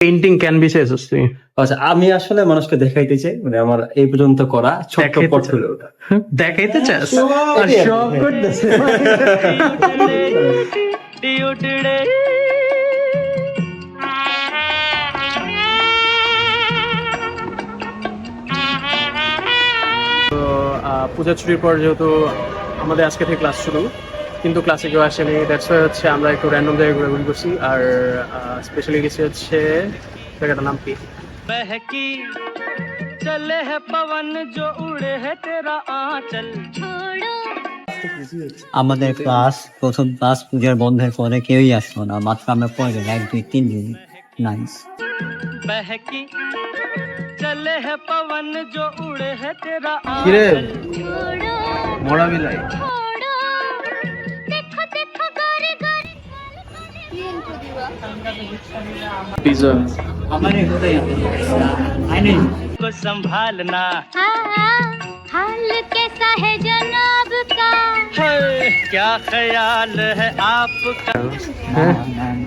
Painting ক্যানভিসে এসেছিস তুই? আচ্ছা, আমি আসলে মানুষকে দেখাইতে চাই, মানে আমার এই পর্যন্ত করা ছোট্ট দেখাইতে চাই। পোর্টফোলিওটা। দেখাইতে চাস? আর এটাই আর কি, শখ হ্যাঁ। করতেছে। তো পূজা ছুটির পর যেহেতু আমাদের আজকে থেকে ক্লাস শুরু, কিন্তু ক্লাসে কেউ আসেনি, দ্যাটস ওয়াই হচ্ছে আমরা একটু র্যান্ডম জায়গায় ঘোরাঘুরি করছি। আর স্পেশালি গেছি হচ্ছে জায়গাটার নাম কি, बहकी चले है पवन जो उड़े है तेरा आंचल छोड़ो। আমাদের প্রথম ক্লাস পূজার বন্ধের পরে কেউই আসলো না, মাত্র আমরা পরে 1 2 3 দিন। নাইস। बहकी चले है पवन जो उड़े है तेरा কিরে आंचल মরা বিলাই? পিজা को संभालना हाल कैसा है जनाब का? है क्या ख्याल है आपका। হ্যাঁ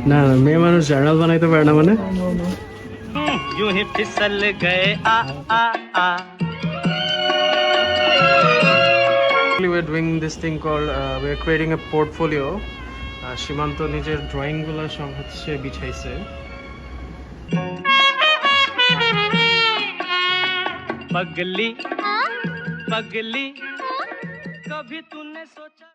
না না, মেয়ে মানুষ জার্নাল বানাইতে পারে না মানে? यूं ही फिसल गए आ आ आ। We're doing this thing called we're creating a portfolio. সীমান্ত নিজের ড্রয়িং গুলো সব হচ্ছে বিছাইছে। पगली पगली कभी तूने सोचा।